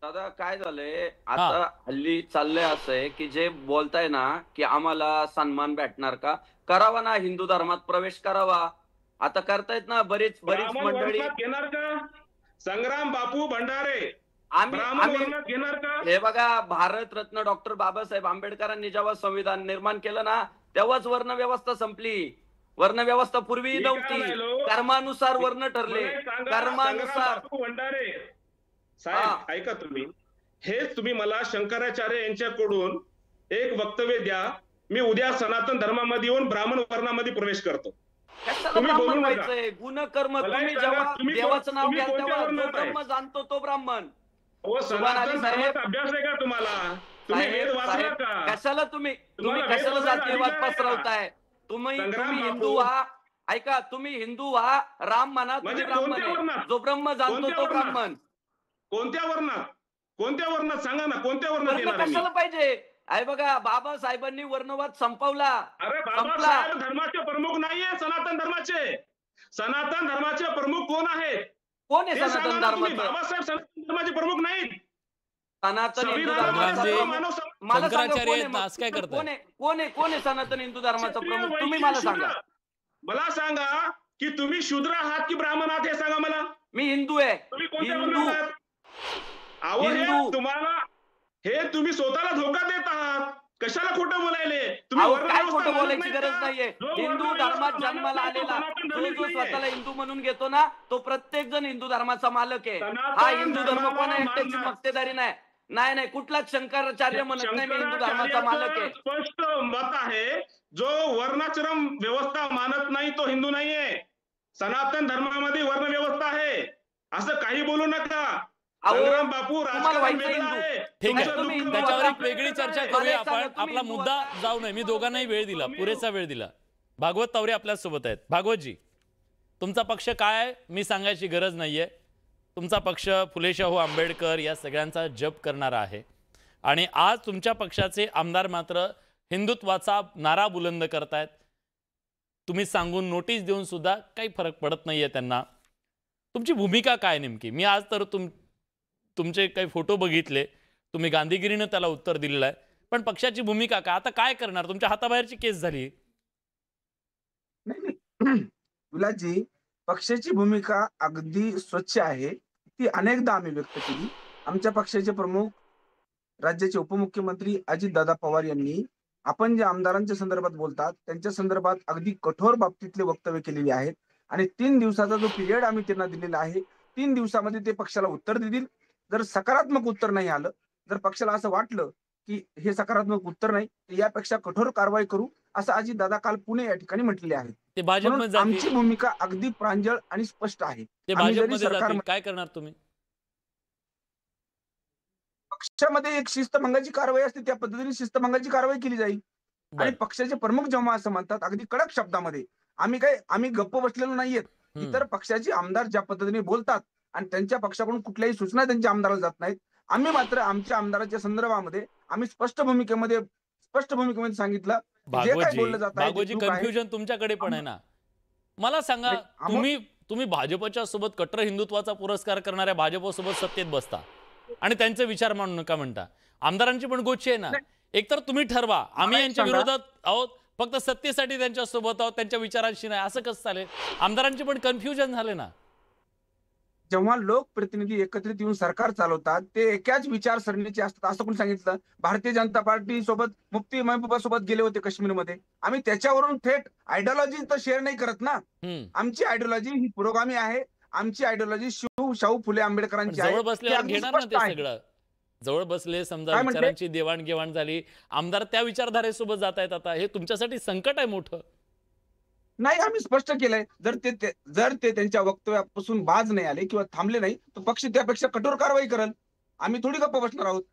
दादा काय झालंय हा. आता हल्ली चाललंय असं आहे की जे बोलताय ना की आम्हाला सन्मान भेटणार का करावा ना हिंदू धर्मात प्रवेश करावा. आता करतायत ना बरीच बरीच ब्राह्मण मंडळी. वर्णात घेणार का? संग्राम बापू भंडारे आम्ही ब्राह्मण आम्ही वर्णात घेणार का? हे बघा भारतरत्न डॉक्टर बाबासाहेब आंबेडकरांनी जेव्हा संविधान निर्माण केलं ना तेव्हाच वर्णव्यवस्था संपली. वर्णव्यवस्था पूर्वी मी काय नव्हती. म्हणालो, कर्मानुसार वर्ण ठरले. मला एक सांगा, संग्राम कर्मानुसार. बापू भंडारे हा. साहेब ऐका तुम्ही, हेच तुम्ही मला शंकराचार्य यांच्याकडून एक वक्तव्य द्या, मी उद्या सनातन धर्मामध्ये येऊन ब्राह्मण वर्णामध्ये प्रवेश करतो. कशाला तुम्ही ब्राह्मण बोलू नका. व्हायचंय गुणकर्म मला एक तुम्ही सांगा, जेव्हा तुम्ही देवाचं नाव तुम्ही घ्याल कोणत्या तेव्हा जो वर्णात आहे? ब्रह्म जाणतो तो ब्राह्मण. हो, सुभान अली सनातन साहेब. धर्माचा अभ्यास आहे का तुम्हाला? तुम्ही वेद साहेब वाचला साहेब का? कशाला तुम्ही तुम्हाला वेद कशाला वाचायचा जातीयवाद अधिकार आहे का? पसरवताय. तुम्ही संग्राम तुम्ही बापू. हिंदू व्हा. ऐका तुम्ही हिंदू व्हा. राम म्हणा तुम्ही म्हणजे ब्राह्मण कोणत्या आहे. वर्णात? जो ब्रह्म जाणतो कोणत्या तो वर्णात? ब्राह्मण. कोणत्या वर्णात? कोणत्या वर्णात सांगा ना, कोणत्या वर्णात वर्ण येणार आहे मी? कशाला पाहिजे. आहे बघा बाबासाहेबांनी वर्णवाद संपवला. अरे संपला. बाबासाहेब धर्माचे प्रमुख नाहीये सनातन धर्माचे. सनातन धर्माचे प्रमुख कोण आहेत? कोण आहे ते सांगा सनातन ना तुम्ही. धर्माचं. बाबासाहेब सनातन धर्माचे प्रमुख नाहीत. सनातन हिंदू संविधानामध्ये धर्माचा संग्रामजी, सर्व प्रमुख मानव मला सांगा शंकराचार्य कोण आहे आहेत ना, मग? असं काय करताय? कोण आहे सनातन हिंदू धर्माचा क्षत्रिय, प्रमुख तुम्ही वैश्य, मला शूद्र. सांगा. मला सांगा की तुम्ही शूद्र आहात की ब्राह्मण आहात हे सांगा मला. मी हिंदू आहे. तुम्ही कोणत्या हिंदू. वर्णात आहात? अहो हे हिंदू. तुम्हाला, हे तुम्ही स्वतःला धोका देत आहात. कशाला खोटं बोलायले? तुम्ही अहो वर्ण काय व्यवस्था खोटं मानत बोलायची नाहीत गरज का? नाहीये. जो वर्ण हिंदू व्यवस्था धर्मात मानत जन्माला नाही तो आलेला सनातन जो धर्मीच जो नाहीये. स्वतःला हिंदू म्हणून घेतो ना तो प्रत्येक जण हिंदू धर्माचा मालक आहे. सनातन हा हिंदू धर्म धर्माला कोणा एकट्याची मानणार. मक्तेदारी नाही. नाही नाही कुठलाच शंकराचार्य म्हणत नाही मी हिंदू धर्माचा मालक आहे. शंकराचार्याचं स्पष्ट मत आहे, जो वर्णाश्रम व्यवस्था मानत नाही तो हिंदू नाहीये. सनातन धर्मामध्ये वर्ण व्यवस्था आहे. असं काही बोलू नका. अहो, संग्राम बापू, तुम्हाला राजकारण व्हायचं वेगळं हिंदू. आहे. ठीक तुमचं आहे, तुम्ही दुःख हिंदू त्याच्यावर आता- एक वेगळी चर्चा मला करूया एक सांगा, आपण. तुम्ही आपला हिंदू मुद्दा आता- जाऊ नये. मी दोघांनाही वेळ दिला, पुरेसा वेळ दिला. भागवत तावरे आपल्या सोबत आहेत. भागवतजी, तुमचा पक्ष काय आहे मी सांगायची गरज नाहीये. तुमचा पक्ष फुले शाहू आंबेडकर या सगळ्यांचा जप करणारा आहे आणि आज तुमच्या पक्षाचे आमदार मात्र हिंदुत्वाचा नारा बुलंद करतायत. तुम्ही सांगून नोटीस देऊन सुद्धा काही फरक पडत नाहीये त्यांना. तुमची भूमिका काय नेमकी? मी आज तर तुमचे काही फोटो बघितले, तुम्ही गांधीगिरीनं त्याला उत्तर दिलेलं आहे, पण पक्षाची भूमिका काय? आता काय करणार? तुमच्या हाताबाहेरची केस झाली. नाही नाही विलासजी, पक्षाची भूमिका अगदी स्वच्छ आहे. ती अनेकदा आम्ही व्यक्त केली. आमच्या पक्षाचे प्रमुख राज्याचे उपमुख्यमंत्री अजितदादा पवार यांनी आपण जे आमदारांच्या संदर्भात बोलतात त्यांच्या संदर्भात अगदी कठोर बाबतीतले वक्तव्य केलेली आहेत आणि 3 दिवसाचा जो पिरियड आम्ही त्यांना दिलेला आहे 3 दिवसामध्ये ते पक्षाला उत्तर देतील. जर सकारात्मक उत्तर नाही आलं, जर पक्षाला असं वाटलं की हे सकारात्मक उत्तर नाही तर यापेक्षा कठोर कारवाई करू असं अजितदादा काल पुणे या ठिकाणी म्हटलेले आहेत. ते म्हणून भाजपमध्ये आमची जातील. भूमिका अगदी प्रांजळ आणि स्पष्ट आहे. ते आम्ही जरी भाजपमध्ये जातील, सरकार काय करणार तुम्ही? पक्षामध्ये एक शिस्तभंगाची कारवाई असते त्या पद्धतीने शिस्तभंगाची कारवाई केली जाईल. आणि बरं. पक्षाचे प्रमुख जेव्हा असं म्हणतात अगदी कडक शब्दामध्ये, आम्ही गप्प बसलेलो नाहीयेत. इतर पक्षाचे आमदार ज्या पद्धतीने बोलतात आणि त्यांच्या पक्षाकडून कुठल्याही सूचना त्यांच्या आमदाराला जात नाहीत, आम्ही मात्र आमच्या आमदाराच्या संदर्भामध्ये आम्ही स्पष्ट भूमिकेमध्ये सांगितलं की जे काही बोललं जात आहे ते भागवतजी, चूक आहे. कन्फ्युजन तुमच्याकडे पण आहे ना. मला सांगा, तुम्ही भाजपच्या सोबत कट्टर हिंदुत्वाचा पुरस्कार करणाऱ्या भाजपसोबत सत्तेत बसता आणि त्यांचे विचार मानू नका म्हणता. आमदारांची पण गोष्टी आहे ना. एकतर तुम्ही ठरवा आम्ही यांच्या विरोधात आहोत, फक्त सत्तेसाठी त्यांच्या सोबत आहोत, त्यांच्या विचारांशी नाही, असं कसं चालेल? आमदारांची पण कन्फ्युजन झाले ना. जेव्हा लोकप्रतिनिधी एकत्रित येऊन सरकार चालवतात ते एकाच विचारसरणीचे असतात असं कोणी सांगितलं? भारतीय जनता पार्टी सोबत मुफ्ती महबूबा सोबत गेले होते काश्मीरमध्ये. आम्ही त्याच्यावरून थेट आयडिओलॉजी तर शेअर नाही करत ना. आमची आयडिओलॉजी ही पुरोगामी आहे. आमची आयडिओलॉजी शाहू फुले आंबेडकरांची आहे. जवळ ती बसल्यावर अगदी घेणार ना स्पष्ट ते आहे. सगळं. जवळ बसले, समजा काय म्हणते? विचारांची देवाणघेवाण झाली, आमदार त्या विचारधारेसोबत जात आहेत. आता हे तुमच्यासाठी संकट आहे मोठं. नाही, आम्ही स्पष्ट केलंय. जर ते त्यांच्या वक्तव्यापासून बाज नाही आले किंवा थांबले नाही तर पक्ष त्यापेक्षा कठोर कारवाई करेल. आम्ही थोडी गप्प बसणार आहोत.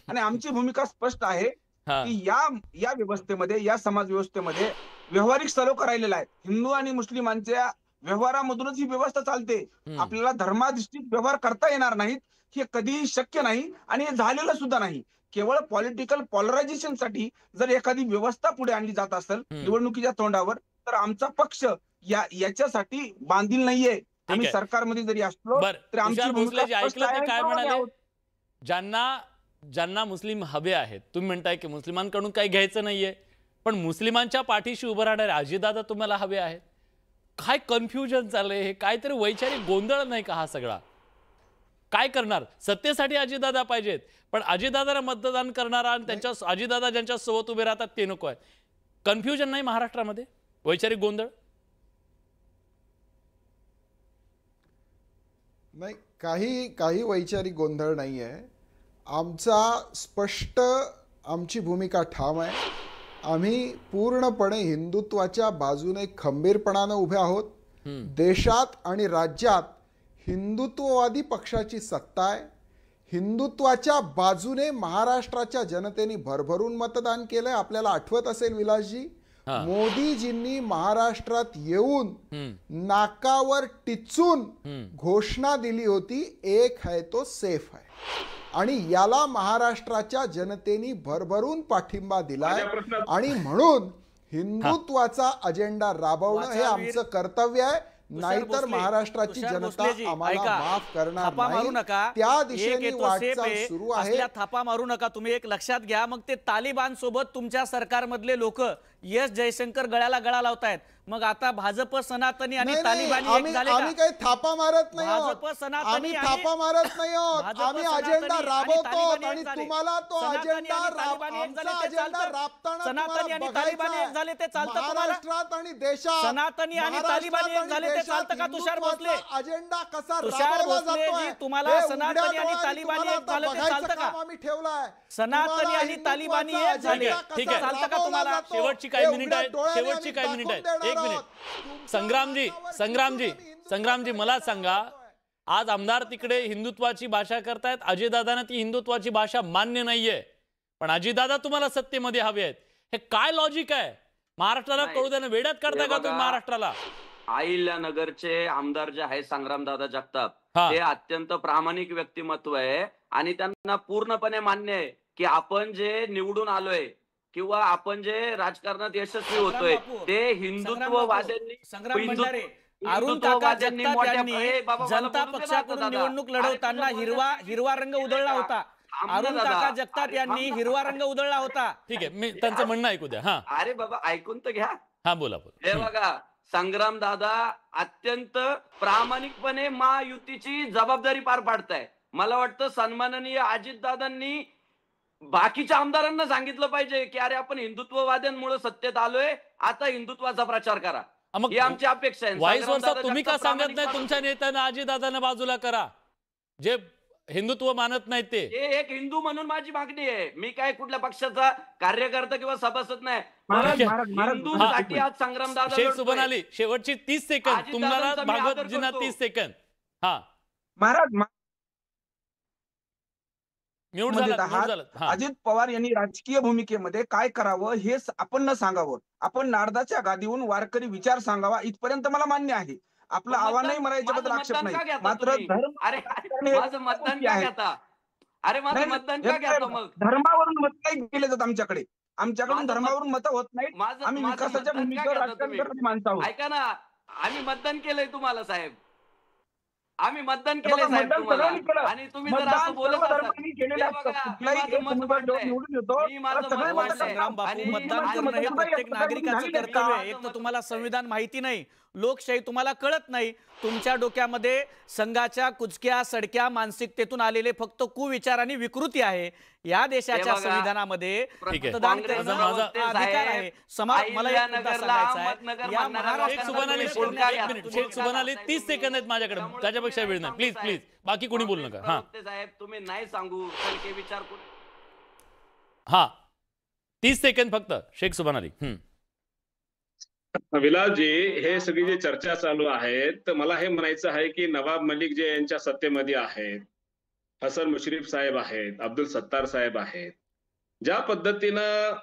आणि आमची भूमिका स्पष्ट आहे की या व्यवस्थेमध्ये, या समाज व्यवस्थेमध्ये व्यवहारिक सलोखा राहिलेला आहे. हिंदू आणि मुस्लिमांच्या व्यवहारामधूनच ही व्यवस्था चालते. आपल्याला धर्माधिष्ठित व्यवहार करता येणार नाहीत हे कधीही शक्य नाही आणि हे झालेलं सुद्धा नाही. केवळ पॉलिटिकल पॉलरायझेशनसाठी जर एखादी व्यवस्था पुढे आणली जात असेल निवडणुकीच्या तोंडावर तर आमचा पक्ष याच्यासाठी बांधील नाहीये. आम्ही सरकारमध्ये जरी असलो बरं, तरी आमची तुषार भूमिका भोसले जे स्पष्ट ऐकलं ते आहे. काय म्हणाले? ज्यांना मुस्लिम हवे आहेत, तुम्ही म्हणताय की मुस्लिमांकडून काही घ्यायचं नाहीये, पण मुस्लिमांच्या पाठीशी उभं राहणारे अजितदादा तुम्हाला हवे आहेत. काय कन्फ्युजन चाललंय हे? काहीतरी वैचारिक गोंधळ नाही का हा सगळा? काय करणार? सत्तेसाठी अजितदादा पाहिजेत, पण अजितदादाला मतदान करणारा आणि त्यांच्या अजितदादा ज्यांच्या सोबत उभे राहतात ते नको आहे. कन्फ्युजन नाही महाराष्ट्रामध्ये? वैचारिक गोंधळ नाही, काही वैचारिक गोंधळ नाही आहे. आमचा स्पष्ट आमची भूमिका ठाम आहे. आम्ही पूर्णपणे हिंदुत्वाच्या बाजूने खंबीरपणानं उभे आहोत. देशात आणि राज्यात हिंदुत्ववादी पक्षाची सत्ता आहे. हिंदुत्वाच्या बाजूने महाराष्ट्राच्या जनतेने भरभरून मतदान केलंय. आपल्याला आठवत असेल विलासजी, मोदीजींनी महाराष्ट्रात येऊन नाकावर टिचून घोषणा दिली होती, एक है तो सेफ है, आणि याला महाराष्ट्राच्या जनतेने भरभरून पाठिंबा दिलाय. आणि म्हणून हिंदुत्वाचा अजेंडा राबवणं हे आमचं कर्तव्य आहे. नाहीतर महाराष्ट्राची जनता आम्हाला माफ करणार नाही. त्या दिशेने वाटचाल सुरू आहे. थापा मारू नका. तुम्ही एक लक्षात घ्या, मग ते तालिबान सोबत तुमच्या सरकारमधले लोक एस जयशंकर गळ्याला गळा लावतायत. मग आता भाजप, सनातनी आणि तालिबानी एक झाले का? आम्ही काही थापा मारत नाही आहोत. आम्ही थापा मारत नाही आहोत. आम्ही अजेंडा राबवतो आणि तुम्हाला तो अजेंडा राबताना महाराष्ट्रात आणि देशात सनातनी आणि तालिबानी एक झाले ते चालतं का? तुषार भोसले अजेंडा कसा तुषार भोसले तुम्हाला सनातनी आणि तालिबानी एक झाले ते चालतं का? आम्ही ठेवलाय. सनातनी आणि तालिबानी एक झाले, ठीक आहे, चालतं का तुम्हाला? शेवटची काही मिनिट आहेत. एक मिनिट. संग्रामजी मला सांगा, आज आमदार तिकडे हिंदुत्वाची भाषा करतायत, अजितदादांना ती हिंदुत्वाची भाषा मान्य नाहीये, पण अजितदादा तुम्हाला सत्तेमध्ये हवे आहेत. हे काय लॉजिक आहे? महाराष्ट्राला कळू द्या ना, वेड्यात काढताय का तुम्ही महाराष्ट्राला? अहिल्यानगरचे आमदार जे आहे संग्रामदादा जगताप, ते अत्यंत प्रामाणिक व्यक्तिमत्व आहे आणि त्यांना पूर्णपणे मान्य आहे की आपण जे निवडून आलोय किंवा आपण जे राजकारणात यशस्वी होतोय ते हिंदुत्ववाद्यांनी जनता पक्षाकडून निवडणूक लढवताना हिरवा रंग उधळला होता. अरुण काका जगताप यांनी हिरवा रंग उधळला होता. ठीक आहे, मी त्यांचं म्हणणं ऐकू द्या. हा, अरे बाबा ऐकून तर घ्या. हा, बोला. हे बघा, संग्राम दादा अत्यंत प्रामाणिकपणे महायुतीची जबाबदारी पार पाडताय. मला वाटतं सन्माननीय अजितदादांनी बाकीच्या आमदारांना सांगितलं पाहिजे की अरे आपण हिंदुत्ववाद्यांमुळे सत्तेत आलोय, आता हिंदुत्वाचा प्रचार करा. ही आमची अपेक्षा आहे. वाईस वर्षा तुम्ही का सांगत नाही तुमच्या नेत्यांना अजितदादांना बाजूला करा, जे हिंदुत्व मानत नाहीत ते? एक हिंदू म्हणून माझी मागणी आहे. मी काय कुठल्या पक्षाचा कार्यकर्ता किंवा सभासद नाही. हिंदूंसाठी आज संग्राम दादा. शेख सुबन अली, शेवटची 30 सेकंद तुम्हाला. भागवतजींना 30 सेकंद. हा महाराज, अजित पवार यांनी राजकीय भूमिकेमध्ये काय करावं हे आपण न सांगावं. आपण नारदाच्या गादीहून वारकरी विचार सांगावा इथपर्यंत मला मान्य आहे. आपलं आव्हानही मरायच्याबद्दल आक्षेप नाही. मात्र धर्मावरून मत नाही केले जात. आमच्याकडून धर्मावरून मत होत नाही. आम्ही विकासाच्या भूमिकेवर राजकारण करणारी माणसं आहोत. ऐका ना, आम्ही मतदान केलंय तुम्हाला साहेब. आम्ही मतदान केलंय साहेब तुम्हाला. आणि तुम्ही जर असं बोलत असाल, मतदान करणं हे प्रत्येक नागरिकाचं कर्तव्य आहे. एक तर तुम्हाला संविधान माहिती नाही, लोकशाही तुम्हाला कळत नाही. तुमच्या डोक्यामध्ये संघाच्या कुचक्या सडक्या मानसिकतेतून आलेले फक्त कुविचार आणि विकृती आहे. या देशाच्या संविधानामध्ये मतदान करणं अधिकार आहे. मला एक मुद्दा सांगायचा आहे. या महाराष्ट्रात शेख सुबन अली 30 सेकंद आहेत माझ्याकडे, त्याच्यापेक्षा वेळ नाही. प्लीज बाकी कोणी बोलू नका. हा साहेब, तुम्ही नाही सांगू सडके विचार. हा, 30 सेकंद फक्त. शेख सुबन अली. विलासजी, हे सगळी जी चर्चा चालू आहे, तर मला हे म्हणायचं आहे की नवाब मलिक जे यांच्या सत्तेमध्ये आहेत, हसन मुश्रीफ साहेब आहेत, अब्दुल सत्तार साहेब आहेत, ज्या पद्धतीनं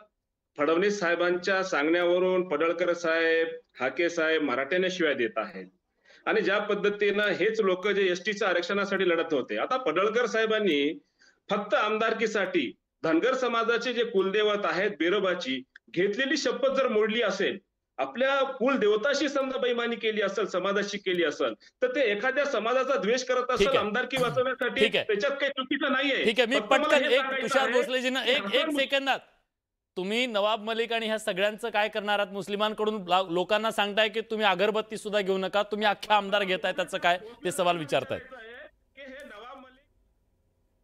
फडणवीस साहेबांच्या सांगण्यावरून पडळकर साहेब, हाके साहेब मराठ्याने शिवाय देत आहेत, आणि ज्या पद्धतीनं हेच लोक जे एसटीच्या आरक्षणासाठी लढत होते, आता पडळकर साहेबांनी फक्त आमदारकीसाठी धनगर समाजाचे जे कुलदेवत आहेत बिरोबाची घेतलेली शपथ जर मोडली असेल, आपल्या कुल देवताशी समजा बेईमानी केली असेल, समाजाशी केली असेल, तर ते एखाद्या समाजाचा द्वेष करत ठीक असेल आहे. आमदारकी वाचवण्यासाठी, ठीक आहे. त्याच्यात काही चुकीचं नाहीये. ठीक आहे, मी फक्त मला पटकन हे एक सांगायचं तुषार आहे भोसलेजींना की एक सेकंदात तुम्ही नवाब मलिक आणि ह्या सगळ्यांचं काय करणार आहात? मुस्लिमांकडून लोकांना सांगताय की तुम्ही अगरबत्ती सुद्धा घेऊ नका, तुम्ही अख्ख्या आमदार घेताय, त्याचं काय ते सवाल विचारतायत. की हे नवाब मलिक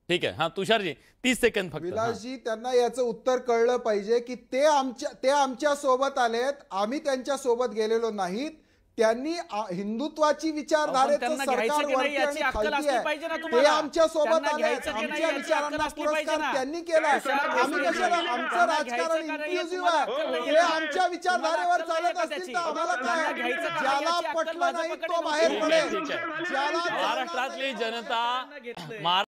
ठीक आहे, हा तुषारजी 30 सेकंद फक्त. हा. विलासजी, त्यांना याचं उत्तर कळलं पाहिजे की ते आमच्या सोबत आलेत, आम्ही त्यांच्या सोबत गेलेलो नाहीत. त्यांनी हिंदुत्वाची विचारधारेचं त्यांना सरकार घ्यायचं की नाही वरती याची आणि अक्कल खालती असली आहे. पाहिजे ना ते तुम्हाला. आमच्या सोबत त्यांना आले, घ्यायचं की नाही आमच्या याची अक्कल विचारांना असली पाहिजे पुरस्कार ना. त्यांनी केलाय. तुषार आम्ही भोसले कशाला? जी, आमचं त्यांना राजकारण घ्यायचं का नाही इन्क्लुझिव्ह याची आहे. तुम्हाला ते अक्कल नाही आमच्या का? विचारधारेवर तुम्हाला चालत अक्कल असतील नाही तर का आम्हाला त्याची? काय? घ्यायचं का नाही ज्याला याची अक्कल पटलं नाही भाजपकडे तो नव्हती. बाहेर ठीक पडेल. आहे, ठीक आहे. ज्याला महाराष्ट्रातली जनता